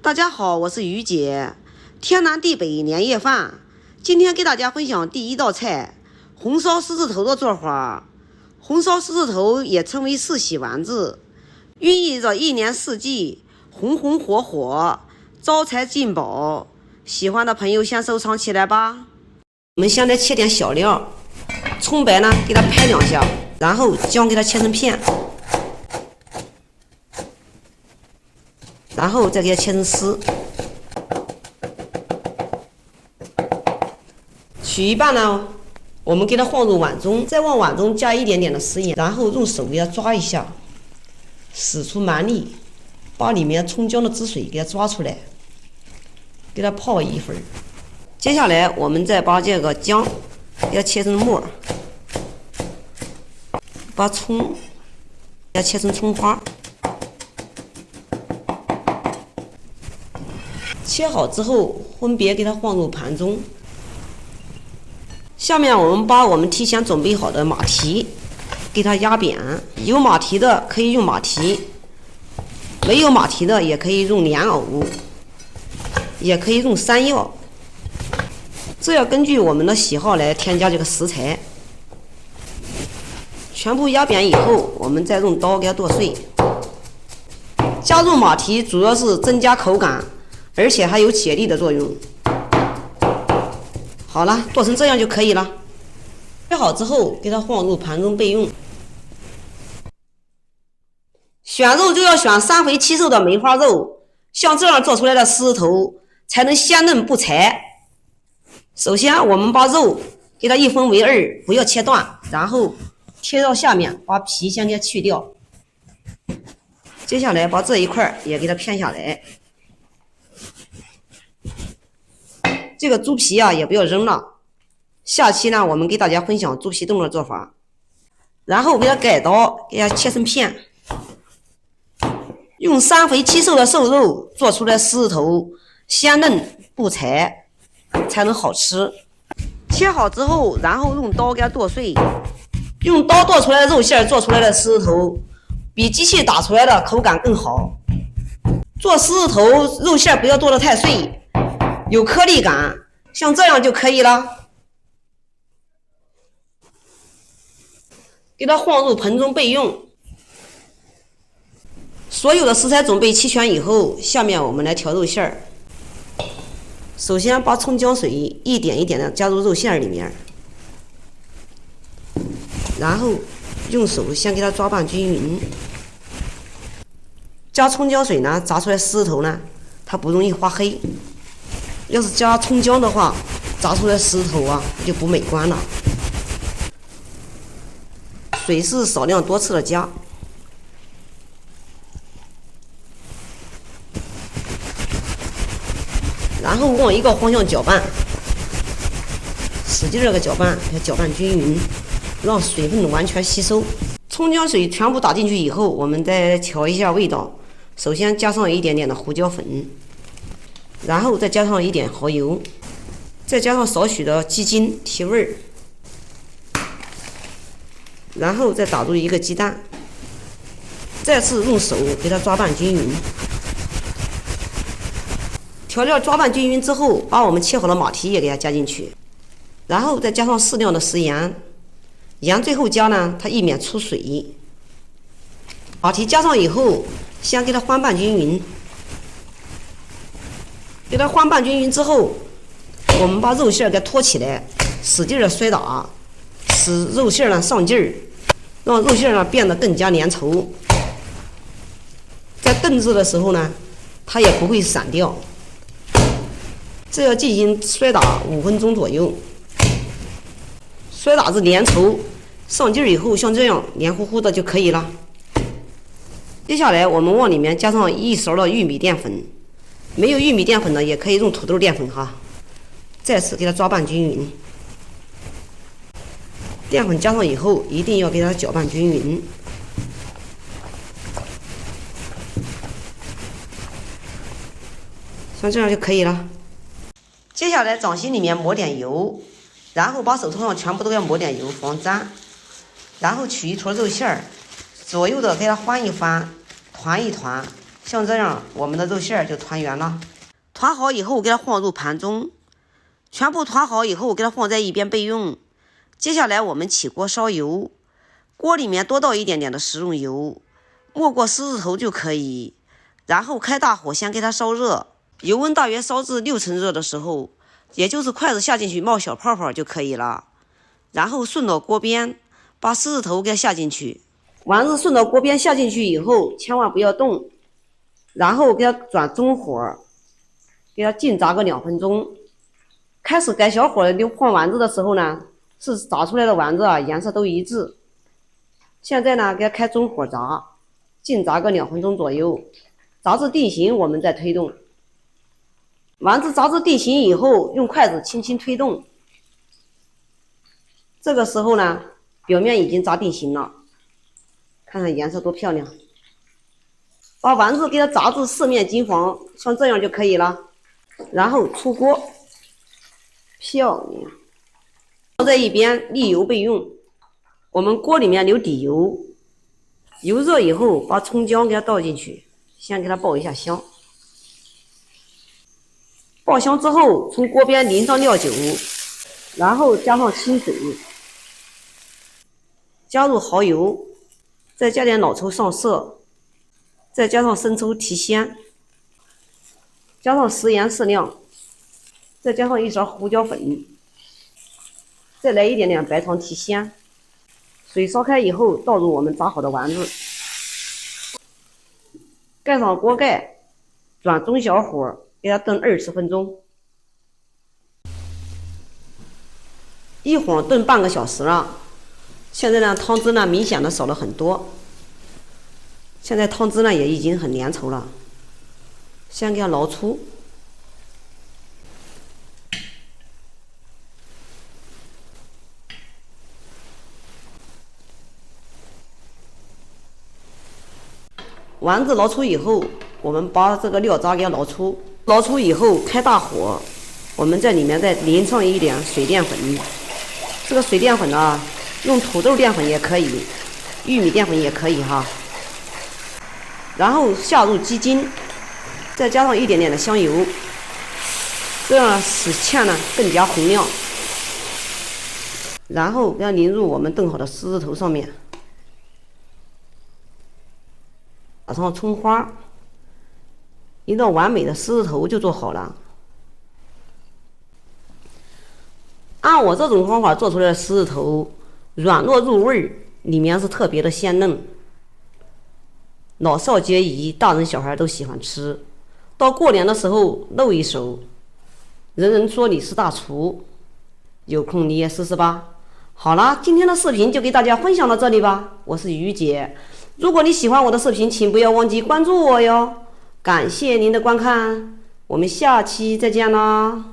大家好，我是于姐。天南地北年夜饭，今天给大家分享第一道菜——红烧狮子头的做法。红烧狮子头也称为四喜丸子，寓意着一年四季红红火火，招财进宝。喜欢的朋友先收藏起来吧。我们先来切点小料，葱白呢给它拍两下，然后姜给它切成片，然后再给它切成丝，取一半呢，我们给它放入碗中，再往碗中加一点点的食盐，然后用手给它抓一下，使出蛮力，把里面葱姜的汁水给它抓出来，给它泡一会儿。接下来我们再把这个姜给它切成末，把葱给它切成葱花。切好之后，分别给它放入盘中。下面我们把我们提前准备好的马蹄给它压扁，有马蹄的可以用马蹄，没有马蹄的也可以用莲藕，也可以用山药，这要根据我们的喜好来添加这个食材。全部压扁以后，我们再用刀给它剁碎。加入马蹄主要是增加口感，而且还有解腻的作用。好了，剁成这样就可以了。切好之后，给它放入盘中备用。选肉就要选3肥7瘦的梅花肉，像这样做出来的狮子头才能鲜嫩不柴。首先，我们把肉给它一分为2，不要切断，然后切到下面，把皮先给它去掉。接下来把这一块也给它片下来。这个猪皮啊也不要扔了，下期呢我们给大家分享猪皮冻的做法。然后给它改刀，给它切成片。用3肥7瘦的瘦肉做出来狮子头，鲜嫩不柴，才能好吃。切好之后，然后用刀给它剁碎。用刀剁出来的肉馅做出来的狮子头，比机器打出来的口感更好。做狮子头肉馅不要剁得太碎，有颗粒感，像这样就可以了。给它放入盆中备用。所有的食材准备齐全以后，下面我们来调肉馅儿。首先把葱姜水一点一点的加入肉馅里面，然后用手先给它抓拌均匀。加葱姜水呢，炸出来狮子头呢，它不容易发黑。要是加葱姜的话，炸出来狮子头啊就不美观了。水是少量多次的加。然后往一个方向搅拌，使劲这个搅拌，给它搅拌均匀，让水分完全吸收。葱姜水全部打进去以后，我们再调一下味道。首先加上一点点的胡椒粉，然后再加上一点蚝油，再加上少许的鸡精提味儿，然后再打入一个鸡蛋，再次用手给它抓拌均匀。调料抓拌均匀之后，把我们切好的马蹄也给它加进去，然后再加上适量的食盐，盐最后加呢，它以免出水。马蹄加上以后，先给它翻拌均匀。给它翻拌均匀之后，我们把肉馅给托起来，使劲的摔打，使肉馅呢上劲儿，让肉馅呢变得更加粘稠。在炖制的时候呢，它也不会散掉。这要进行摔打5分钟左右，摔打至粘稠上劲儿以后，像这样黏糊糊的就可以了。接下来我们往里面加上1勺的玉米淀粉，没有玉米淀粉的也可以用土豆淀粉哈。再次给它抓拌均匀。淀粉加上以后，一定要给它搅拌均匀。像这样就可以了。接下来掌心里面抹点油，然后把手头上全部都要抹点油防粘，然后取一坨肉馅儿，左右的给它翻一翻，团一团，像这样，我们的肉馅就团圆了。团好以后，给它放入盘中，全部团好以后，给它放在一边备用。接下来我们起锅烧油，锅里面多倒一点点的食用油，没过狮子头就可以。然后开大火，先给它烧热，油温大约烧至60%热的时候，也就是筷子下进去冒小泡泡就可以了。然后顺到锅边，把狮子头给它下进去。丸子顺到锅边下进去以后，千万不要动，然后给它转中火，给它静炸个2分钟。开始改小火放丸子的时候呢，是炸出来的丸子颜色都一致。现在呢，给它开中火炸，静炸个2分钟左右，炸至定型我们再推动。丸子炸至定型以后，用筷子轻轻推动。这个时候呢，表面已经炸定型了，看看颜色多漂亮。把丸子给它炸至四面金黄，像这样就可以了。然后出锅，漂亮。放在一边沥油备用。我们锅里面留底油，油热以后，把葱姜给它倒进去，先给它爆一下香。爆香之后，从锅边淋上料酒，然后加上清水，加入蚝油，再加点老抽上色，再加上生抽提鲜，加上食盐适量，再加上1勺胡椒粉，再来一点点白糖提鲜。水烧开以后，倒入我们炸好的丸子，盖上锅盖，转中小火，给它炖20分钟。一晃炖半个小时了。现在呢，汤汁呢明显的少了很多。现在汤汁呢也已经很粘稠了，先给它捞出。丸子捞出以后，我们把这个料渣给它捞出。捞出以后，开大火，我们在里面再淋上一点水淀粉。这个水淀粉呢，用土豆淀粉也可以，玉米淀粉也可以哈。然后下入鸡精，再加上一点点的香油，这样使芡呢更加红亮。然后给它淋入我们炖好的狮子头上面，打上葱花，一道完美的狮子头就做好了。按我这种方法做出来的狮子头，软糯入味，里面是特别的鲜嫩，老少皆宜，大人小孩都喜欢吃。到过年的时候露一手，人人说你是大厨，有空你也试试吧。好了，今天的视频就给大家分享到这里吧，我是于姐。如果你喜欢我的视频，请不要忘记关注我哟。感谢您的观看，我们下期再见啦。